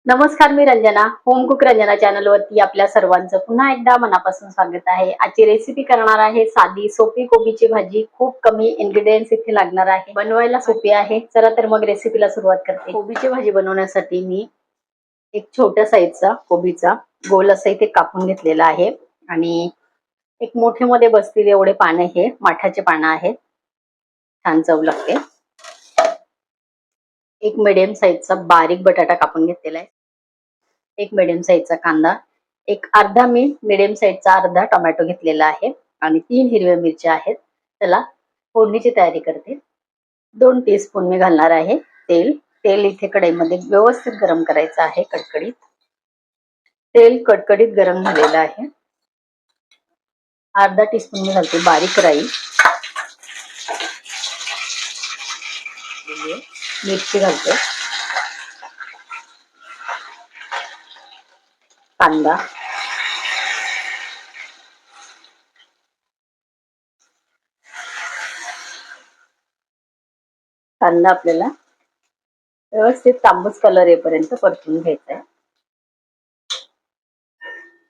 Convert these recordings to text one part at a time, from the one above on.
नमस्कार, मी Ranjana. Home cook Ranjana channel वरती आपल्या सर्वांचं पुन्हा एकदा मनापासून स्वागत आहे. आजची रेसिपी करणार आहे साधी सोपी कोबीची भाजी. खूप कमी इन्ग्रेडियंट्स इथे लागणार आहे, बनवायला सोपी आहे. चला तर मग रेसिपीला सुरुवात करते. कोबीची भाजी बनवण्यासाठी मी एक छोट्या साईजचा कोबीचा गोल असा इथे कापून घेतलेला आहे आणि एक मोठे मध्ये बसतील एवढे पाने, हे माठाचे पानं आहेत, छान चव लागते. एक मिडियम साईजचा बारीक बटाटा कापून घेतलेला आहे, एक मिडियम साईजचा कांदा, एक अर्धा मिडियम साईजचा अर्धा टोमॅटो घेतलेला आहे आणि 3 हिरव्या मिरच्या आहेत. चला फोडणीची तयारी करते. 2 टीस्पून मी घालणार आहे तेल. तेल इथे कढईमध्ये व्यवस्थित गरम करायचं आहे, कडकडीत. तेल कडकडीत गरम झालेलं आहे. अर्धा टीस्पून मी घालते बारीक राई, मिरची घालते, कांदा, कांदा आपल्याला व्यवस्थित तांबूस कलर येईपर्यंत परतून घ्यायचा आहे.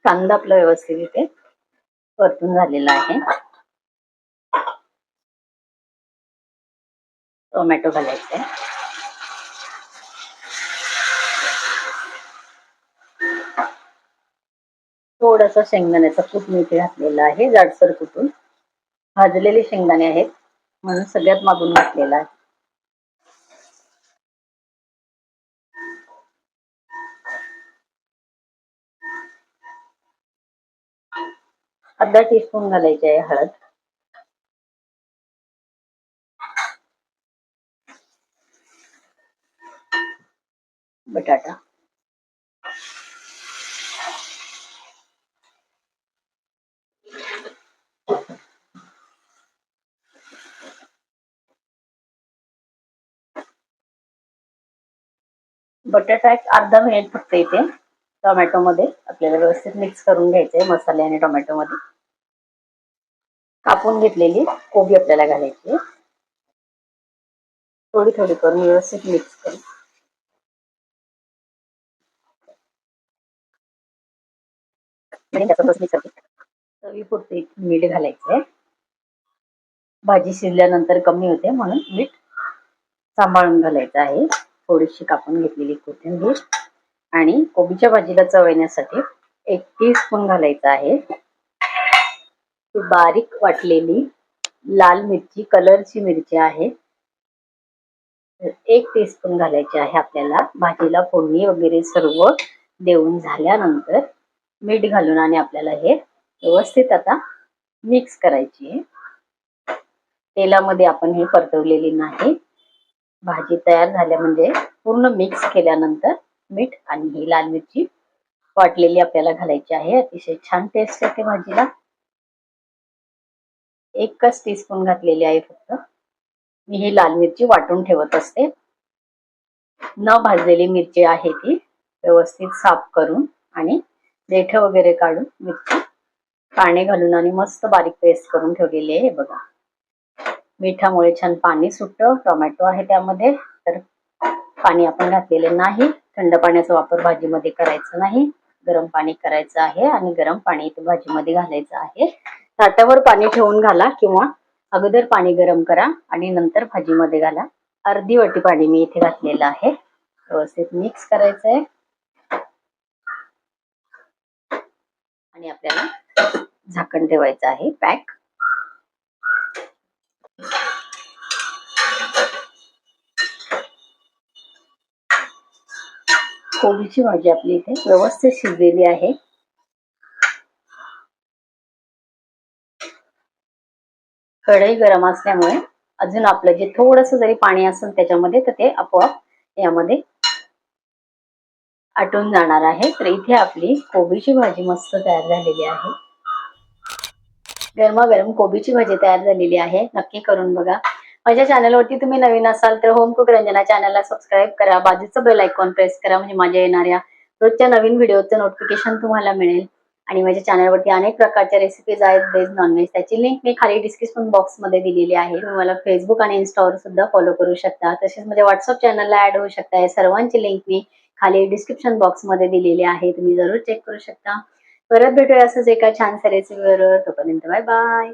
कांदा आपला व्यवस्थित इथे परतून झालेला आहे. टोमॅटो घालायचा आहे. थोडासा शेंगदाण्याचा कूट मी इथे घातलेला आहे, जाडसर कुटून. भाजलेले शेंगदाणे आहेत म्हणून सगळ्यात मागून घातलेला आहे. अर्धा टीस्पून घालायची आहे हळद, बटाटा, बटाटा एक अर्धा मिनिट फक्त इथे टोमॅटो मध्ये आपल्याला व्यवस्थित मिक्स करून घ्यायचे आहे. मसाले आणि टोमॅटो मध्ये कापून घेतलेली कोबी आपल्याला घालायची आहे. थोडी थोडी करून व्यवस्थित मिक्स करून चवीपुरते मीठ घालायचंय. भाजी शिजल्यानंतर कमी होते म्हणून मीठ सांभाळून घालायचं आहे. थोडीशी कापून घेतलेली कोथिंबीर आणि कोबीच्या भाजीला चव येण्यासाठी 1 टीस्पून घालायचं आहे. बारीक वाटलेली लाल मिरची, कलरची मिरची आहे, 1 टीस्पून घालायची आहे. आपल्याला भाजीला फोडणी वगैरे सर्व देऊन झाल्यानंतर मीठ घालून आणि आपल्याला हे व्यवस्थित आता मिक्स करायची आहे. तेलामध्ये आपण हे परतवलेली नाही. भाजी तयार झाल्या म्हणजे पूर्ण मिक्स केल्यानंतर मीठ आणि ही लाल मिरची वाटलेली आपल्याला घालायची आहे. अतिशय छान टेस्ट येते भाजीला. 1च टीस्पून घातलेली आहे फक्त. मी ही लाल मिरची वाटून ठेवत असते. न भाजलेली मिरची आहे ती व्यवस्थित साफ करून आणि देठ वगैरे काढून मिरची पाणी घालून आणि मस्त बारीक पेस्ट करून ठेवलेली आहे. बघा, मिठामुळे छान पाणी सुटतं. टोमॅटो आहे त्यामध्ये, तर पाणी आपण घातलेले नाही. थंड पाण्याचा वापर भाजीमध्ये करायचा नाही, गरम पाणी करायचं आहे आणि गरम पाणी इथे भाजीमध्ये घालायचं आहे. ताटावर पाणी ठेवून घाला किंवा अगोदर पाणी गरम करा आणि नंतर भाजीमध्ये घाला. अर्धी वाटी पाणी मी इथे घातलेलं आहे. व्यवस्थित मिक्स करायचं आहे आणि आपल्याला झाकण ठेवायचं आहे पॅक. कोबीची भाजी आपली इथे व्यवस्थित शिजलेली आहे. कढई गरम असल्यामुळे अजून आपलं जे थोडंसं जरी पाणी असेल त्याच्यामध्ये, तर ते आपोआप यामध्ये आटून जाणार आहे. तर इथे आपली कोबीची भाजी मस्त तयार झालेली आहे. गरमागरम कोबीची भाजी तयार झालेली आहे. नक्की करून बघा. माझ्या चॅनलवरती तुम्ही नवीन असाल तर होम कुक रंजना चॅनलला सबस्क्राईब करा, बाजूचं बेल आयकॉन प्रेस करा, म्हणजे माझ्या येणाऱ्या रोजच्या नवीन व्हिडिओचं नोटिफिकेशन तुम्हाला मिळेल. आणि माझ्या चॅनलवरती अनेक प्रकारच्या रेसिपीज आहेत, व्हेज नॉनव्हेज. त्याची लिंक मी खाली डिस्क्रिप्शन बॉक्स मध्ये दिलेली आहे. तुम्ही मला फेसबुक आणि इन्स्टावर सुद्धा फॉलो करू शकता. तसेच माझ्या व्हॉट्सअप चॅनलला ऍड होऊ शकता. या सर्वांची लिंक मी खाली डिस्क्रिप्शन बॉक्स मध्ये दिलेले आहे, तुम्ही जरूर चेक करू शकता. परत भेटूया असंच एका छानशा रेसिपीवर. तोपर्यंत बाय बाय.